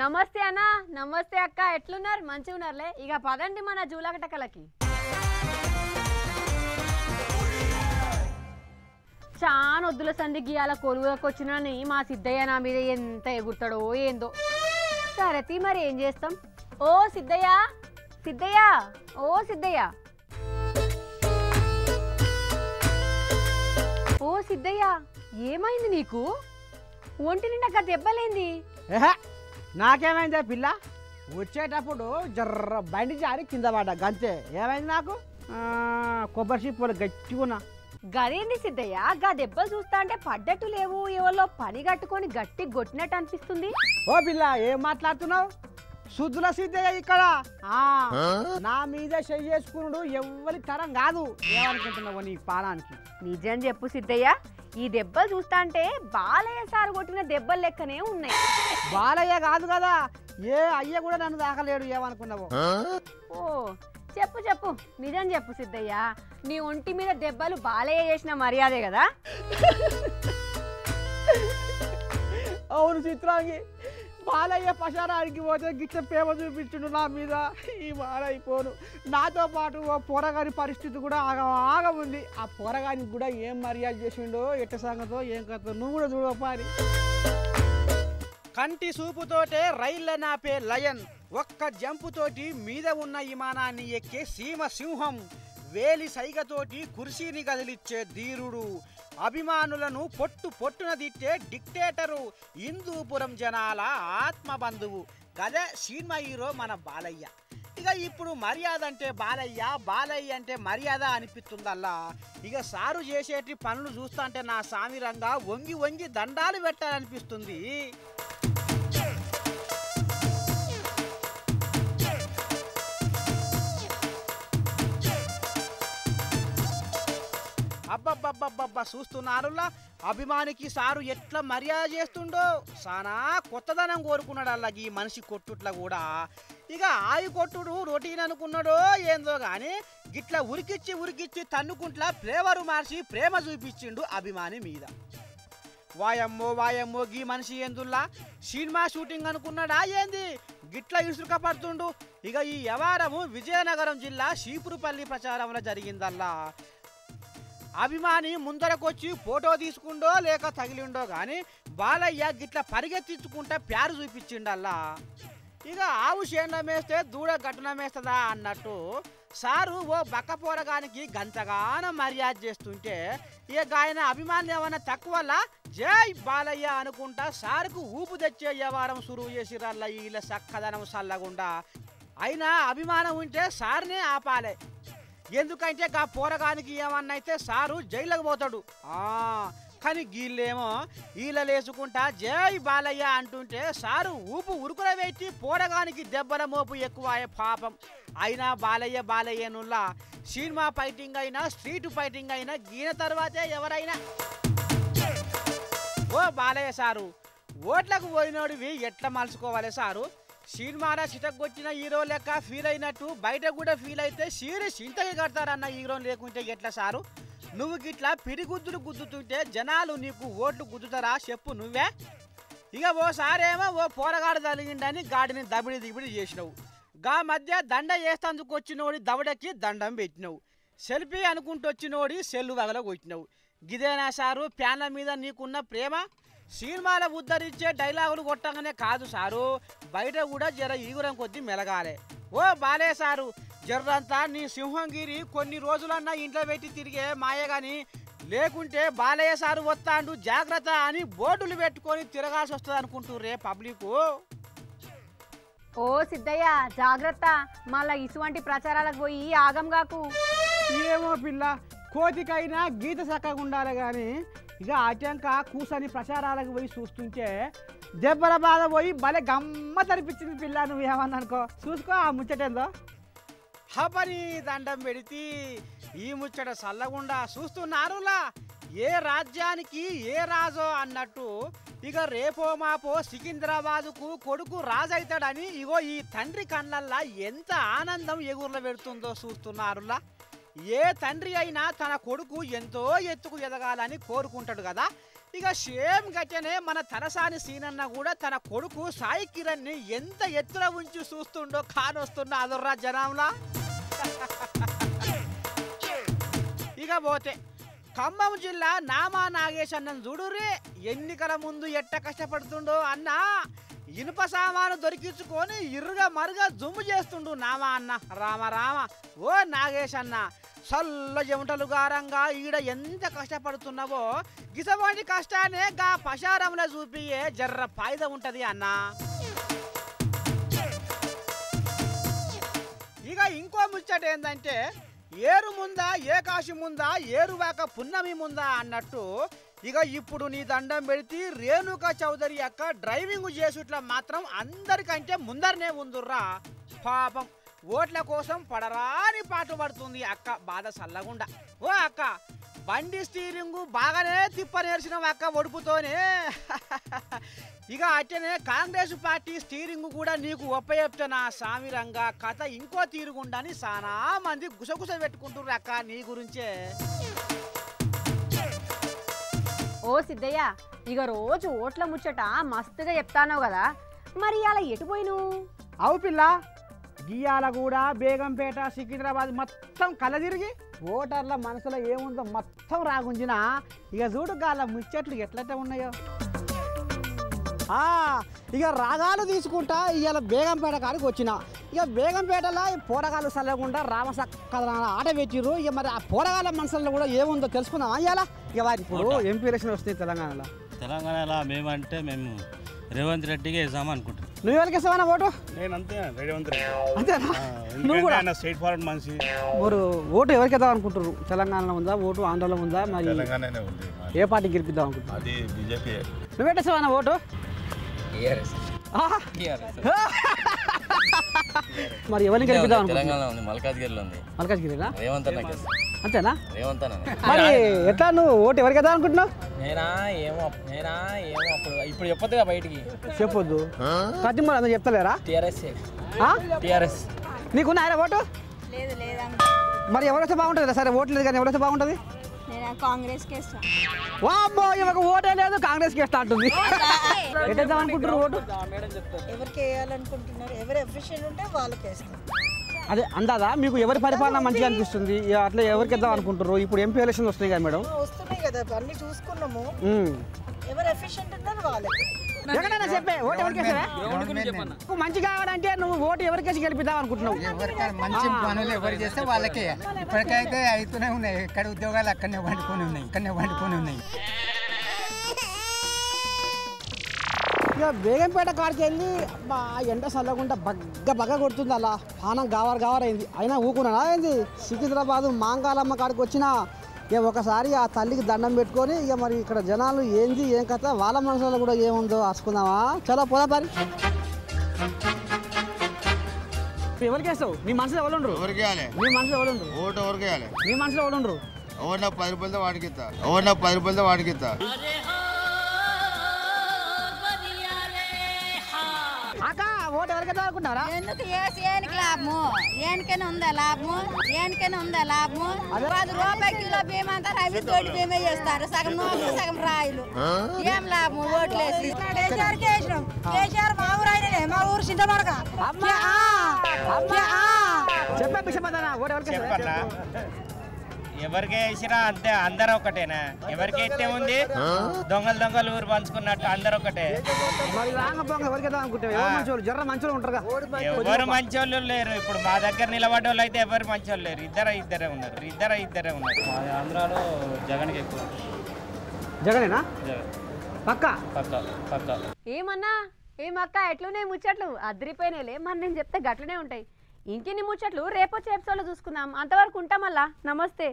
నమస్తే అన్న, నమస్తే అక్క, ఎట్లున్నారు? మంచిగా ఉన్నారులే. ఇక పదండి మన జూలకటకలకి. చాలా వద్దుల సంధి గీయాల కొలువులకు వచ్చినని మా సిద్ధయ్య నా మీద ఎంత ఎగురుతాడో ఏందో. సరే మరి ఏం చేస్తాం. ఓ సిద్ధయ్య, సిద్ధయ్య, ఓ సిద్ధయ్య, ఓ సిద్ధయ్య, ఏమైంది నీకు? ఒంటి నిండా దెబ్బలేంది? నాకేమైందే పిల్ల? వచ్చేటప్పుడు జర్ర బండి జారి కింద పడ్డా గంతే. ఏమైంది నాకు? కొబ్బరి చీపులు గట్టిగున్నా. గదేంది సిద్ధయ్య, గా దెబ్బలు చూస్తా అంటే పడ్డట్టు లేవు, ఎవరో పని కట్టుకొని గట్టి కొట్టినట్టు అనిపిస్తుంది. ఓ పిల్ల, ఏం మాట్లాడుతున్నావు? శుద్ధుల సిద్ధయ్య ఇక్కడ. నా మీద చెయ్యేసుకున్నాడు ఎవ్వరి తరం కాదు. ఏమనుకుంటున్నావు నీ పానానికి? నిజం చెప్పు సిద్ధయ్య, ఈ దెబ్బలు చూస్తా అంటే బాలయ్య సార్ కొట్టిన దెబ్బలు లెక్కనే ఉన్నాయి. బాలయ్య కాదు కదా, ఏ అయ్య కూడా నన్ను దాకలేడు. ఏమనుకున్నావు? ఓ చెప్పు చెప్పు, నిజం చెప్పు సిద్ధయ్య, నీ ఒంటి మీద దెబ్బలు బాలయ్య చేసిన మర్యాదే కదా? అవును చిత్రాంగి, బాలయ్య పశారానికి పోతే గిట్ల ప్రేమ చూపించుడు నా మీద. ఈ బాలయ్యపోను నాతో పాటు ఓ పోరగాని పరిస్థితి కూడా ఆగముంది. ఆ పోరగానికి కూడా ఏం మర్యాద చేసిండో, ఎట్ట సంగతో ఏం కథ నువ్వు కూడా చూడపారి. కంటి చూపుతోటే రైళ్ళ నాపే లయన్, ఒక్క జంపుతోటి మీద ఉన్న విమానాన్ని ఎక్కే సీమ సింహం, వేలి సైగతోటి కుర్చీని కదిలిచ్చే ధీరుడు, అభిమానులను పొట్టున తిట్టే డిక్టేటరు, హిందూపురం జనాల ఆత్మబంధువు. గదే సినిమా హీరో మన బాలయ్య. ఇక ఇప్పుడు మర్యాద అంటే బాలయ్య, బాలయ్య అంటే మర్యాద అనిపిస్తుందల్లా. ఇక సారు చేసేటి పనులు చూస్తా అంటే నా సామిరంగా వంగి వంగి దండాలు పెట్టాలనిపిస్తుంది. అబ్బబ్బబ్బబ్బబ్బా, చూస్తున్నారులా అభిమానికి సారు ఎట్లా మర్యాద చేస్తుండో. సానా కొత్తదనం కోరుకున్నాడు అలాగే ఈ మనిషి కొట్టుట్లా కూడా. ఇక ఆయి కొట్టుడు రొటీన్ అనుకున్నాడో ఏందో గాని గిట్లా ఉరికిచ్చి తన్నుకుంట్లా ఫ్లేవరు మార్చి ప్రేమ చూపించిండు అభిమాని మీద. వాయమ్మో గీ మనిషి ఏందుల్లా సినిమా షూటింగ్ అనుకున్నాడా ఏంది? గిట్లా ఇసుక పడుతుండు. ఇక ఈ వ్యవహారము విజయనగరం జిల్లా శీపురుపల్లి ప్రచారంలో జరిగిందల్లా. అభిమాని ముందరకొచ్చి ఫోటో తీసుకుండో లేక తగిలిండో గాని బాలయ్య గిట్ల పరిగెత్తించుకుంటా ప్యారు చూపించిండల్లా. ఇక ఆవు చేనుల మేస్తే దూడ గట్టున మేస్తుందా అన్నట్టు సారు ఓ బక్కపోరగానికి గంతగాన మర్యాద చేస్తుంటే ఇక ఆయన అభిమానులు ఏమన్నా తక్కువలా జై బాలయ్య అనుకుంటా సారుకు ఊపు తెచ్చే వ్యవహారం సురువు చేసిరల్లా. వీళ్ళ చక్కదనం సల్లగుండా. అయినా అభిమానం ఉంటే సార్నే ఆపాలే. ఎందుకంటే ఆ పోరగానికి ఏమన్నా అయితే సారు జైలుకు పోతాడు. కానీ గీళ్ళేమో ఈలలేసుకుంటా జై బాలయ్య అంటుంటే సారు ఊపు ఉరుకుల పెట్టి పోరగానికి దెబ్బల మోపు ఎక్కువ పాపం. అయినా బాలయ్యనుల్లా సినిమా ఫైటింగ్ అయినా స్ట్రీట్ ఫైటింగ్ అయినా గీన తర్వాతే ఎవరైనా. ఓ బాలయ్య సారు, ఓట్లకు పోయినోడివి ఎట్లా మలుచుకోవాలి సారు? సినిమాలో చిటకొచ్చిన హీరో లెక్క ఫీల్ అయినట్టు బయట కూడా ఫీల్ అయితే సీరియస్ ఇంతగా కడతారన్న హీరో లేకుంటే ఎట్లా సారు? నువ్వు గిట్లా పిడిగుద్దులు గుద్దుతుంటే జనాలు నీకు ఓట్లు గుద్దుతారా చెప్పు నువ్వే? ఇక ఓసారేమో ఓ పోరగాడు తలిగిండని గాడిని దిబిడి చేసినావు. గా మధ్య దండ వేస్తందుకు వచ్చినోడి దవడకి దండం పెట్టినావు. సెల్ఫీ అనుకుంటూ వచ్చినోడి సెల్లు వగల కొట్టినావు. గిదేనా సారు ప్యాన్ల మీద నీకున్న ప్రేమ? సినిమాల ఉద్ధరించే డైలాగులు కొట్టగానే కాదు సారు, బయట కూడా జర ఈగురం కొద్దీ మెలగాలే. ఓ బాలయ్య సారు, జర్రంతా నీ సింహంగిరి కొన్ని రోజులన్నా ఇంట్లో పెట్టి తిరిగే మాయగాని, లేకుంటే బాలయ్య సారు వస్తాండు జాగ్రత్త అని బోర్డులు పెట్టుకొని తిరగాల్సి వస్తుంది అనుకుంటుర్రే పబ్లిక్. ఓ సిద్ధయ్య జాగ్రత్త, మళ్ళా ఇటువంటి ప్రచారాలకు పోయి ఆగంగాకు. ఏమో పిల్ల, కోతికైనా గీత చక్కగా ఉండాలి కానీ ఇక అటంక కూసని ప్రచారాలకు పోయి చూస్తుంటే దెబ్బల బాధ పోయి భలే గమ్మత్ అనిపించింది పిల్ల. నువ్వు ఏమన్నా అనుకో, చూసుకో ఆ ముచ్చటేందో. హబని దండం పెడితే ఈ ముచ్చట చల్లగుండా చూస్తున్నారులా. ఏ రాజ్యానికి ఏ రాజో అన్నట్టు ఇక రేపో మాపో సికింద్రాబాదుకు కొడుకు రాజైతాడని ఇగో ఈ తండ్రి కళ్ళల్లా ఎంత ఆనందం ఎగుర్ల పెడుతుందో చూస్తున్నారులా. ఏ తండ్రి అయినా తన కొడుకు ఎంతో ఎత్తుకు ఎదగాలని కోరుకుంటాడు కదా. ఇక సేమ్ గట్టనే మన తలసాని సీనన్న కూడా తన కొడుకు సాయి కిరణ్ ని ఎంత ఎత్తున ఉంచి చూస్తుండో కానొస్తున్న అదర్రా జనంలా. ఇక పోతే ఖమ్మం జిల్లా నామా నాగేశ్ అన్నను చూడురే, ఎన్నికల ముందు ఎట్ట కష్టపడుతుండో అన్న. ఇనుప సామాను దొరికించుకొని ఇరుగా మరుగా జుమ్ము చేస్తుండు నామా అన్న. రామ రామ ఓ నాగేశ్ అన్న, చల్ల చెమటలు గారంగా ఈడ ఎంత కష్టపడుతున్నావో గిసవాడి కష్టానే గా పశారంలో చూపియే జర్ర ఫాయిదా ఉంటది అన్న. ఇక ఇంకో ముచ్చట ఏంటంటే, ఏరు ముందా ఏకాశి ముందా ఏరువాక పున్నమి ముందా అన్నట్టు ఇక ఇప్పుడు నీ దండం పెడితే రేణుకా చౌదరి అక్క డ్రైవింగ్ చేసుట్లా మాత్రం అందరికంటే ముందరనే ఉందిర్రా. పాపం ఓట్ల కోసం పడరాని పాటు పడుతుంది అక్క, బాధ సల్లగుండా. ఓ అక్క, బండి స్టీరింగు బాగానే తిప్ప నేర్చినావు అక్క ఒడుపుతోనే. ఇక అట్టనే కాంగ్రెస్ పార్టీ స్టీరింగ్ కూడా నీకు ఒప్పచెప్తున్నా సామిరంగా, కథ ఇంకో తీరుగుండని చాలా మంది గుసగుస పెట్టుకుంటున్నారు అక్క నీ గురించే. ఓ సిద్ధయ్య, ఇక రోజు ఓట్ల ముచ్చట మస్తుగా చెప్తానో కదా, మరి అలా ఎటు పోయిను? అవు పిల్ల, గియాల కూడా బేగంపేట సికింద్రాబాద్ మొత్తం కళ్ళ తిరిగి ఓటర్ల మనసులో ఏముందో మొత్తం రాగుంజినా ఇక చూడు గాల ముచ్చట్లు ఎట్లయితే ఉన్నాయో. ఇక రాగాలు తీసుకుంటా ఇవాళ బేగంపేట కాడికి వచ్చిన. ఇక బేగంపేటలో పోరగాళ్ళు చల్లకుండా రామసక్క ఆట పెట్టిర్రు. ఇక మరి ఆ పోరగాళ్ళ మనసులో కూడా ఏముందో తెలుసుకుందాం ఇవాళ. ఇక వారి ఇప్పుడు ఎంపీ ఎలక్షన్ వస్తాయి తెలంగాణలో. తెలంగాణలో మేమంటే మేము రేవంత్ రెడ్డికి వేసాము అనుకుంటున్నాం. నువ్వు ఎవరికి వేసావా ఓటు? నేను అంతే రేవంత్ రెడ్డి. అంతేనా? నువ్వు కూడా స్ట్రైట్ ఫార్వర్డ్ మనిషి. మీరు ఓటు ఎవరికి వేద్దాం అనుకుంటారు? తెలంగాణలో ఉందా ఓటు, ఆంధ్రలో ఉందా? మరి తెలంగాణనే ఉంది. ఏ పార్టీకి గెలిపిద్దాం అనుకుంటున్నావు? అది బీజేపీ. నువ్వు పెట్టేసావా ఓటు? మరి ఎవరిని గెలిపిద్దాం అనుకుంటున్నావు? మల్కాజ్గిరినా? అంతేనా? మరి ఎట్లా నువ్వు ఓటు ఎవరికి వేద్దాం అనుకుంటున్నావు? నేనా ఏమో ఇప్పుడు చెప్పొద్దుగా బయటికి. చెప్పొద్దు ప్రతి మరి అందరూ చెప్తలేరా? టీఆర్ఎస్. నీకున్న ఆయన ఓటు? లేదు లేదా. మరి ఎవరైతే బాగుంటుంది? సరే ఓటు లేదు కానీ ఎవరైతే బాగుంటుంది? కాంగ్రెస్ కేస్తా. వామ్మో, ఇవ్వక ఓటే లేదు కాంగ్రెస్ కేస్తా అంటుంది. ఎట్టేద్దాం అనుకుంటున్నారు ఓటు? ఎవరికి వేయాలనుకుంటున్నారు? ఎవరు ఎఫిషియెంట్ ఉంటే వాళ్ళకి వేస్తారు. అదే అందాదా మీకు ఎవరి పరిపాలన మంచిగా అనిపిస్తుంది? అట్లా ఎవరికి ఇద్దాం అనుకుంటారు? ఇప్పుడు ఎంపీ ఎలక్షన్ వస్తున్నాయి కదా మేడం. వస్తున్నాయి కదా, అన్ని చూసుకున్నాము. ఎవరు ఎఫిషియెంట్ ఉంటారు వాళ్ళకి. ఎక్కడైనా చెప్పే ఓటు ఎవరికి వేసావా? మంచి కావాలంటే నువ్వు ఓటు ఎవరికేసి గెలిపిద్దాం అనుకుంటున్నావు? మంచి పనులు ఎవరు చేస్తే వాళ్ళకే. ఇప్పటికైతే అవుతూనే ఉన్నాయి. ఎక్కడ ఉద్యోగాలు అక్కడనే వండుకొని ఉన్నాయి. ఇక బేగంపేట కాడికి వెళ్ళి ఎండ చల్లకుండా బగ్గ కొడుతుంది. అలా పానం గావరైంది. అయినా ఊకున్నా ఏంది? సికింద్రాబాదు మాంగాలమ్మ కాడికి వచ్చిన ఇక ఒకసారి ఆ తల్లికి దండం పెట్టుకొని ఇక మరి ఇక్కడ జనాలు ఏంది ఏం కథ వాళ్ళ మనసులో కూడా ఏముందో ఆసుకుందామా? చలో పోదా పరి. ఎవరికి వేస్తావు? నీ మనసులో ఎవరు ఉండరు? నీ మనసులో ఎవరు ఉండరు? ఓటు ఎవరికి వేయాలి? నీ మనసులో ఎవరు ఉండరు? ఎవరు నాకు 10 రూపాయలతో వాడికిస్తా. అక్క ఓటు ఎవరికి వేద్దాం అనుకుంటారా? ఎందుకు ఏనికి లాభము? ఏనికైనా ఉందా లాభము? 10 రూపాయల కిలో బియ్యం అంతా రవి తోటి బియ్యమే చేస్తారు. సగం నోట్లు సగం రాయిలు. ఏం లాభము ఓట్లేసి? కేసీఆర్ మా ఊరు అయినలే, మా ఊరు చింతమడక. చెప్పే పిచ్చపదనా ఓటు ఎవరికి వేస్తారా? ఎవరికి వేసినా అంతే, అందరూ ఒకటేనా? ఎవరికి అయితే ఉంది దొంగలు ఊరు పంచుకున్నట్టు అందరూ ఒకటే. మరి రాంగ ఎవరికి వేద్దాం అనుకుంటావు? ఎవరు మంచోళ్ళు? జర్ర మంచోళ్ళు ఉంటారుగా. ఎవరు మంచోళ్ళు లేరు. ఇప్పుడు మా దగ్గర నిలబడ్డ వాళ్ళు అయితే ఎవరు మంచోళ్ళు లేరు. ఇద్దరే ఉన్నారు. ఆంధ్రాలో జగన్కి ఎక్కువ. జగనేనా? పక్కా. ఏమన్నా ఏమక్క ఎట్లునే ముచ్చట్లు అదిరిపోయినాయిలే. మరి నేను చెప్తే గట్లనే ఉంటాయి. ఇంకెన్ని ముచ్చట్లు రేపొచ్చే ఎపిసోడ్లో చూసుకుందాం. అంతవరకు ఉంటామల్లా. నమస్తే.